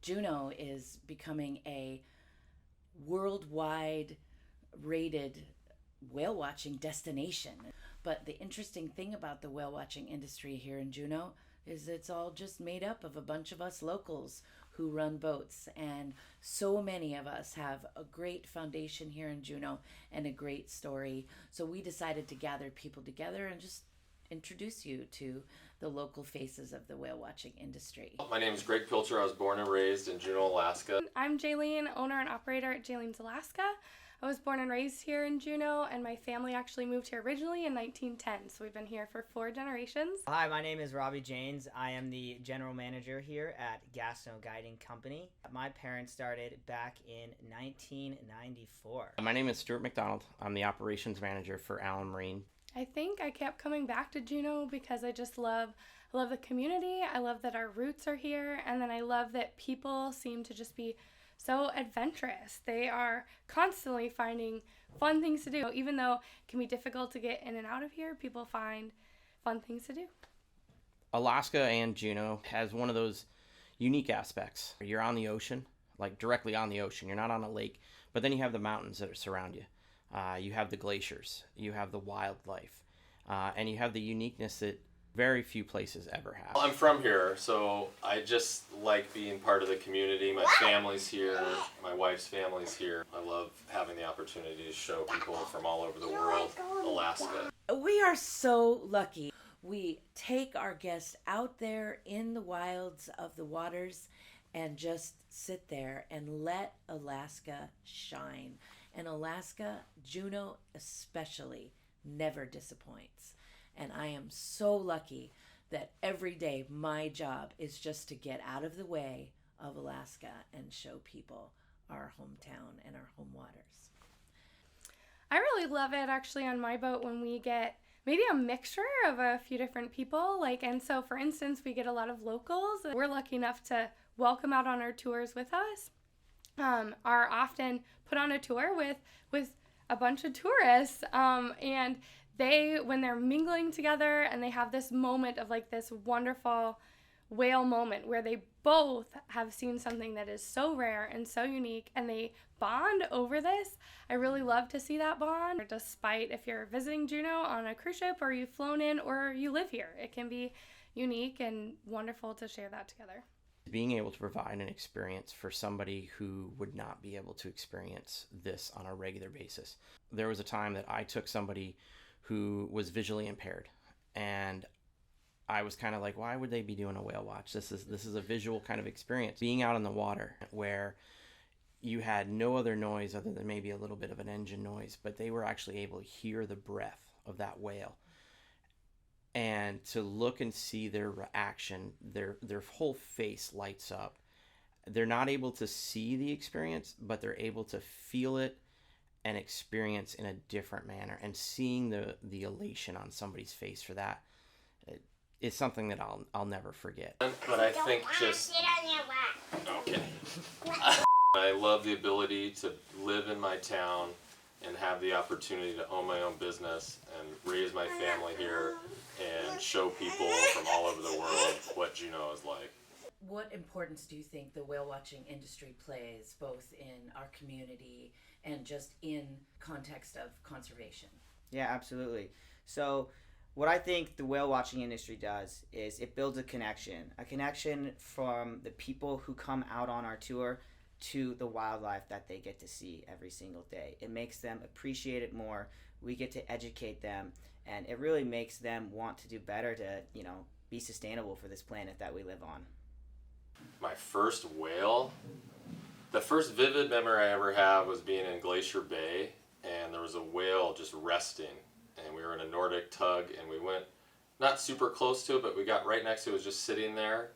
Juneau is becoming a worldwide rated whale watching destination. But the interesting thing about the whale watching industry here in Juneau is it's all just made up of a bunch of us locals who run boats. And so many of us have a great foundation here in Juneau and a great story. So we decided to gather people together and just introduce you to the local faces of the whale watching industry. My name is Greg Pilcher. I was born and raised in Juneau, Alaska. I'm Jaylene, owner and operator at Jaylene's Alaska. I was born and raised here in Juneau, and my family actually moved here originally in 1910, so we've been here for 4 generations. Hi, my name is Robbie Janes. I am the general manager here at Juneau Guiding Company. My parents started back in 1994. My name is Stuart McDonald. I'm the operations manager for Allen Marine. I think I kept coming back to Juneau because I just love the community. I love that our roots are here, and then I love that people seem to just be so adventurous. They are constantly finding fun things to do. Even though it can be difficult to get in and out of here, people find fun things to do. Alaska and Juneau has one of those unique aspects. You're on the ocean, like directly on the ocean. You're not on a lake, but then you have the mountains that surround you. You have the glaciers, you have the wildlife, and you have the uniqueness that very few places ever have. I'm from here, so I just like being part of the community. My family's here, my wife's family's here. I love having the opportunity to show people from all over the world Alaska. We are so lucky. We take our guests out there in the wilds of the waters and just sit there and let Alaska shine. And Alaska, Juneau especially, never disappoints. And I am so lucky that every day my job is just to get out of the way of Alaska and show people our hometown and our home waters. I really love it actually on my boat when we get maybe a mixture of a few different people. And so for instance, we get a lot of locals. We're lucky enough to welcome out on our tours with us. Are often put on a tour with a bunch of tourists, and when they're mingling together and they have this moment of this wonderful whale moment where they both have seen something that is so rare and so unique and they bond over this. I really love to see that bond. Despite if you're visiting Juneau on a cruise ship or you've flown in or you live here, it can be unique and wonderful to share that together. Being able to provide an experience for somebody who would not be able to experience this on a regular basis. There was a time that I took somebody who was visually impaired, and I was kind of like, why would they be doing a whale watch? This is a visual kind of experience. Being out in the water where you had no other noise other than maybe a little bit of an engine noise, but they were actually able to hear the breath of that whale. And to look and see their reaction, their whole face lights up. They're not able to see the experience, but they're able to feel it and experience in a different manner. And seeing the elation on somebody's face for that is something that I'll never forget. But I think just okay. I love the ability to live in my town and have the opportunity to own my own business and raise my family here and show people from all over the world what Juneau is like. What importance do you think the whale watching industry plays both in our community and just in context of conservation? Yeah, absolutely. So what I think the whale watching industry does is it builds a connection from the people who come out on our tour to the wildlife that they get to see every single day. It makes them appreciate it more. We get to educate them, and it really makes them want to do better to, be sustainable for this planet that we live on. My first whale, the first vivid memory I ever have was being in Glacier Bay, and there was a whale just resting, and we were in a Nordic tug, and we went not super close to it, but we got right next to it. It was just sitting there,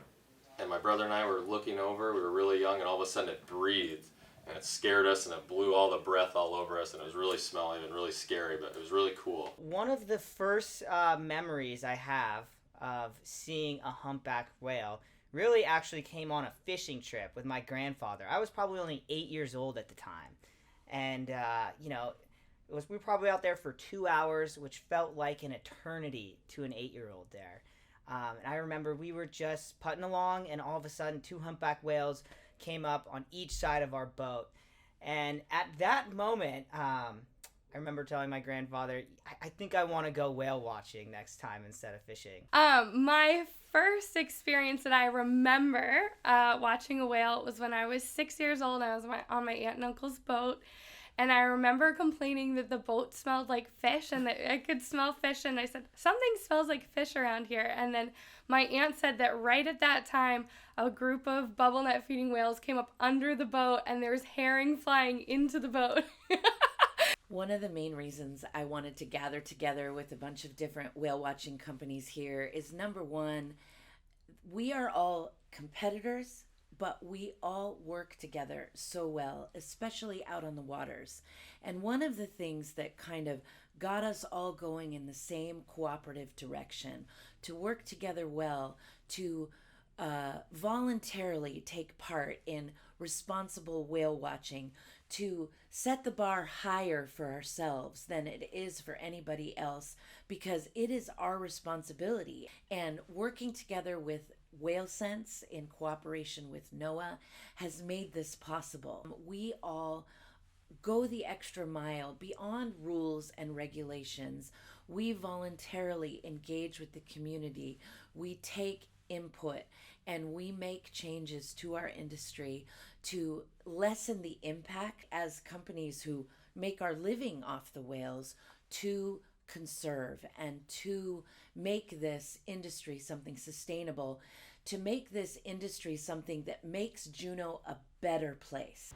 and my brother and I were looking over. We were really young, and all of a sudden it breathed, and it scared us, and it blew all the breath all over us, and it was really smelly and really scary, but it was really cool. One of the first memories I have of seeing a humpback whale really actually came on a fishing trip with my grandfather. I was probably only 8 years old at the time, and we were probably out there for 2 hours, which felt like an eternity to an 8-year-old there. And I remember we were just putting along, and all of a sudden 2 humpback whales came up on each side of our boat. And at that moment, I remember telling my grandfather, I think I want to go whale watching next time instead of fishing. My first experience that I remember watching a whale was when I was 6 years old. I was on my aunt and uncle's boat. And I remember complaining that the boat smelled like fish and that I could smell fish. And I said, something smells like fish around here. And then my aunt said that right at that time, a group of bubble net feeding whales came up under the boat and there was herring flying into the boat. One of the main reasons I wanted to gather together with a bunch of different whale watching companies here is, number one, we are all competitors, but we all work together so well, especially out on the waters. And one of the things that kind of got us all going in the same cooperative direction, to work together well, to voluntarily take part in responsible whale watching, to set the bar higher for ourselves than it is for anybody else, because it is our responsibility. And working together with Whale Sense in cooperation with NOAA has made this possible. We all go the extra mile beyond rules and regulations. We voluntarily engage with the community. We take input and we make changes to our industry to lessen the impact as companies who make our living off the whales, to conserve and to make this industry something sustainable, to make this industry something that makes Juneau a better place.